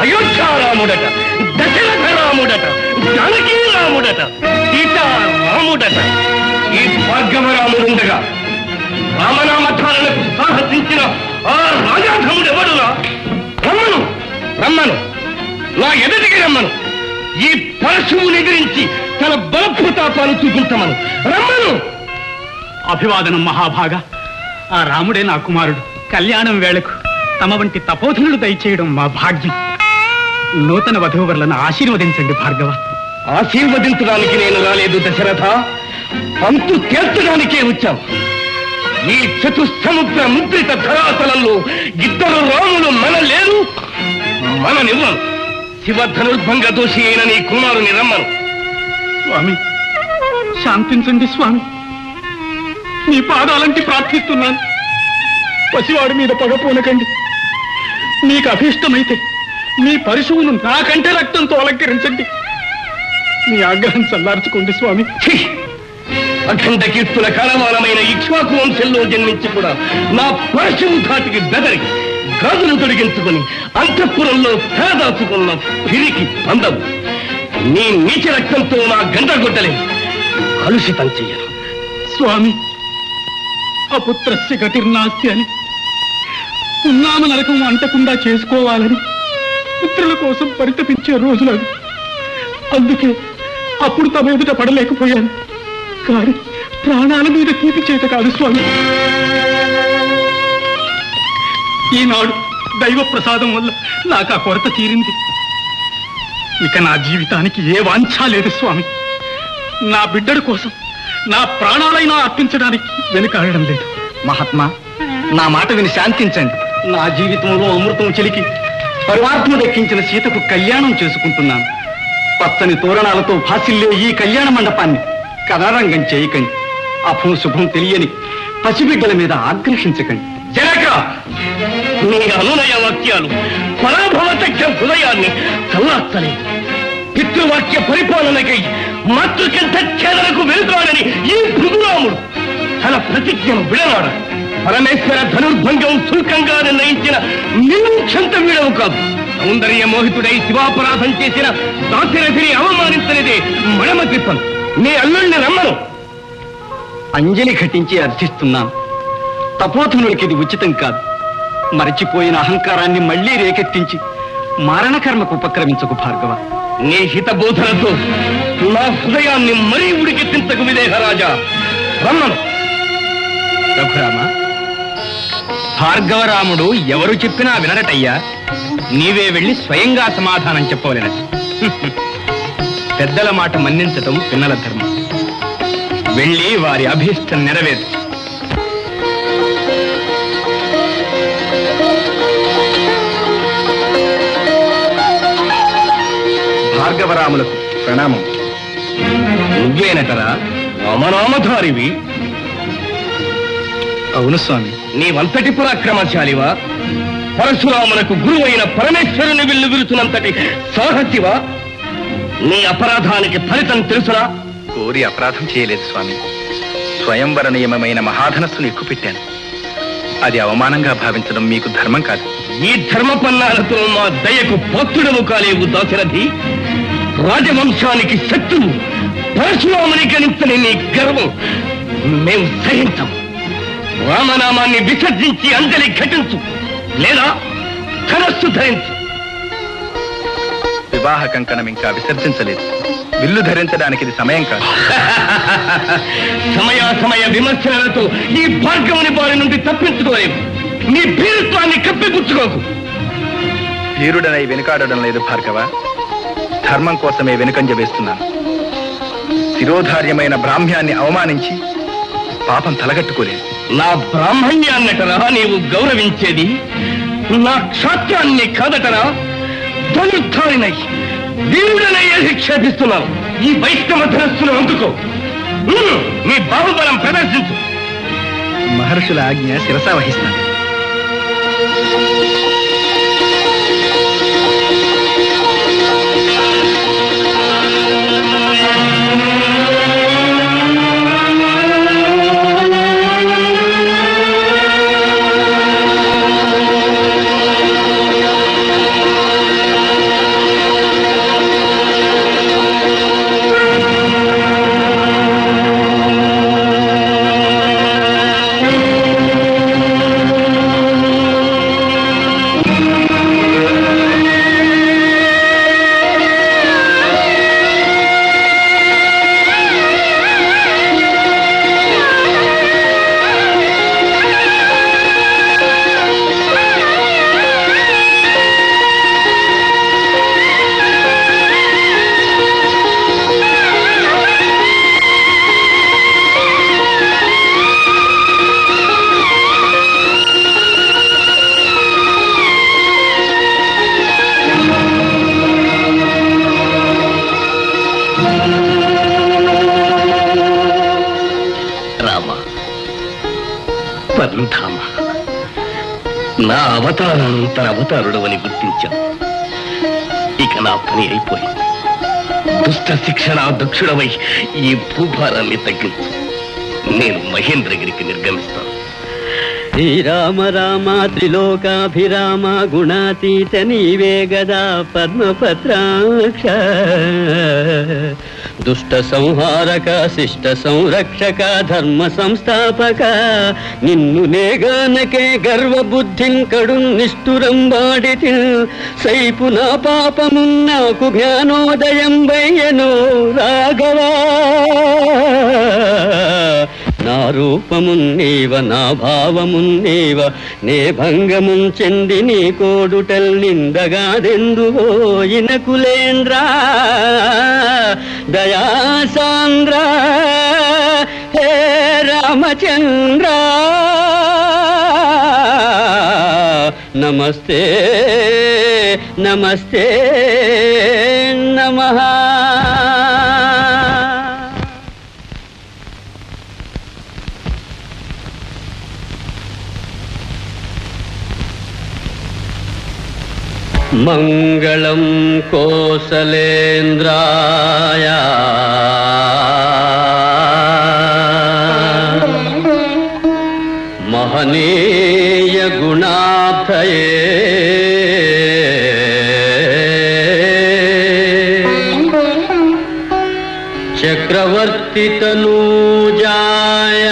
అయోధ్యారాముడట, దశరథ రాముడట, జానకీ రాముడట, సీతారాముడట. ఈ భార్గవరాముడుండగా రామనామధారణకు సాహసించిన ఆ రాజాధముడు ఎవడురా? రమ్మను, రమ్మను, నా ఎదుటికి రమ్మను. ఈ పరశువుని ఎదిరించి తన బలప్రతాపాలు చూపించమను. రమ్మను. అభివాదనం మహాభాగ. ఆ రాముడే నా కుమారుడు. కళ్యాణం వేళకు తమ వంటి తపోధనులు దయచేయడం మా భాగ్యం. నూతన వధూవరులను ఆశీర్వదించండి భార్గవ. ఆశీర్వదించడానికి నేను రాలేదు దశరథ, అంతు తీర్చడానికే వచ్చాం. ఈ చతుస్సముద్ర ముద్రిత ధరాతలంలో ఇద్దరు రాములు మనలేరు, మననివ్వను. శివధనుర్భంగ దోషి అయిన నీ కుమారుని రమ్మను. స్వామి శాంతించండి స్వామి, నీ పాదాలంటి ప్రార్థిస్తున్నాను. పసివాడి మీద పగపోనకండి. మీకు అభీష్టమైతే మీ పరశువును నాకంటే రక్తంతో అలంకరించండి. మీ ఆగ్రహం చల్లార్చుకోండి స్వామి. అఖండ కీర్తుల కాలమానమైన ఇక్ష్వాకు వంశంలో జన్మించి కూడా నా పరశువు ధాటికి బెదరి గాజులు తొడిగించుకుని అంతఃపురంలో పేదాచుకున్న పిరికి పందవు. నీ నీచ రక్తంతో నా గంటగొడ్డలే కలుషితం చెయ్యను. స్వామి, అపుత్రస్య గతిర్నాస్తి అని, ఉన్నామ నరకం అంటకుండా చేసుకోవాలని పుత్రుల కోసం పరితపించే రోజులు. అందుకే అప్పుడు తమ ఎదుట పడలేకపోయాను. కానీ ప్రాణాల మీద తీపి చేత కాదు స్వామి. ఈనాడు దైవ ప్రసాదం వల్ల నాకు ఆ కొరత తీరింది. ఇక నా జీవితానికి ఏ వాంఛ లేదు స్వామి. నా బిడ్డల కోసం నా ప్రాణాలైనా అర్పించడానికి వెనుకాడడం లేదు. మహాత్మా, నా మాట విని శాంతించండి. నా జీవితంలో అమృతం చిలికి పరమాత్మ దక్కించిన సీతకు కళ్యాణం చేసుకుంటున్నాను. పచ్చని తోరణాలతో భాసిల్లే ఈ కళ్యాణ మండపాన్ని కథారంగం చేయకండి. అభం శుభం తెలియని పసిబిడ్డల మీద ఆగ్రహించకండి. జనక, నీ అనునయ వాక్యాలు పరాభవతజ్ఞ హృదయాన్ని చల్లార్చలేదు. పితృవాక్య పరిపాలనకై మాతృకంఠ ఛేదనకు వెలుగాడని ఈ భృగురాముడు తన ప్రతిజ్ఞను విడనాడ. పరమేశ్వర ధనుర్భంగం శుల్కంగా నిర్ణయించిన నింక్షంత వీడవు కాదు. సౌందర్య మోహితుడై శివాపరాధం చేసిన దాశరథిని అవమానించలేదే మడమ తిప్పను. నీ అల్లుణ్ణి రమ్మను. అంజలి ఘటించి అర్థిస్తున్నాను. తపోధనుడికి ఇది ఉచితం కాదు. మరచిపోయిన అహంకారాన్ని మళ్లీ రేకెత్తించి మారణకర్మకు ఉపక్రమించకు భార్గవ. నీ హితబోధనతో నా హృదయాన్ని మరీ ఉడికెత్తించకు విదేహరాజా. రమ్మను. రఘురామ, భార్గవరాముడు ఎవరు చెప్పినా వినరటయ్యా. నీవే వెళ్ళి స్వయంగా సమాధానం చెప్పవలెనట. పెద్దల మాట మన్నించటం పిన్నల ధర్మం. వెళ్ళి వారి అభీష్టం నెరవేరు. భార్గవరాములకు ప్రణామం. నువ్వేనటరా రామనామధారివి? అవును స్వామి. నీవంతటి పరాక్రమశాలివా? పరశురామునకు గురువైన పరమేశ్వరుని విల్లు విరుచునంతటి సాహసివా? నీ అపరాధానికి ఫలితం తెలుసునా? కోరి అపరాధం చేయలేదు స్వామి. స్వయంవర నియమమైన మహాధనస్సును ఎక్కుపెట్టాను. అది అవమానంగా భావించడం మీకు ధర్మం కాదు. ఈ ధర్మపన్నాలతో మా దయకు పాత్రుడవు కాలేవు దాశరథి. రాజవంశానికి శత్రువు పరశురాముని గణించని నీ గర్వం మేము సహించం. రామనామాన్ని విసర్జించి అంజలి ఘటించు, లేదా ధనస్సు ధరించు. వివాహ కంకణం ఇంకా విసర్జించలేదు. విల్లు ధరించడానికి ఇది సమయం కాదు. సమయాసమయ విమర్శనలతో ఈ భార్గవుని బారి నుండి తప్పించుకోలేవు. నీ భీరుత్వాన్ని కప్పిపుచ్చుకోకు. వీరుడనై వెనుకాడడం లేదు భార్గవ. ధర్మం కోసమే వెనుకంజ వేస్తున్నాను. శిరోధార్యమైన బ్రాహ్మ్యాన్ని అవమానించి పాపం తలగట్టుకోలేదు. నా బ్రాహ్మణ్యాన్నటరా నీవు గౌరవించేది? నా క్షాత్రాన్ని కాదటరా? ధనుర్ధారినై వీరుడనై అధిక్షేపిస్తున్నావు. ఈ వైష్ణవ ధనస్సును అందుకో. నీ బాహుబలం ప్రదర్శించు. మహర్షుల ఆజ్ఞ శిరసా వహిస్తాను. పరంధామ, నా అవతారానంతర అవతారుడు అని గుర్తించాను. ఇక నా పని అయిపోయింది. దుష్ట శిక్షణ దక్షుడవై ఈ భూభారాన్ని తగ్గించు. నేను మహేంద్రగిరికి నిర్గమిస్తాను. శ్రీరామ రామ త్రిలోకాభిరామ గుణాతీత నీవే గదా పద్మపత్రాక్ష దుష్ట సంహారక శిష్ట సంరక్షక ధర్మ సంస్థాపక నిన్ను నేగానకే గర్వబుద్ధిం కడు నిష్ఠురం వాడితి సైపు నా పాపము నాకు జ్ఞానోదయం వయ్యను రాఘవా నా రూపమున్నీవ నా భావమున్నీవ నే భంగముం చెంది నీ కోడుటల్ నిందగాదెందువో ఇనకులేంద్రా దయాసాంద్ర హే రామచంద్ర నమస్తే నమస్తే నమః. మంగళం కోసలేంద్రాయ మహనీయ గుణాబ్ధయే చక్రవర్తి తనూజాయ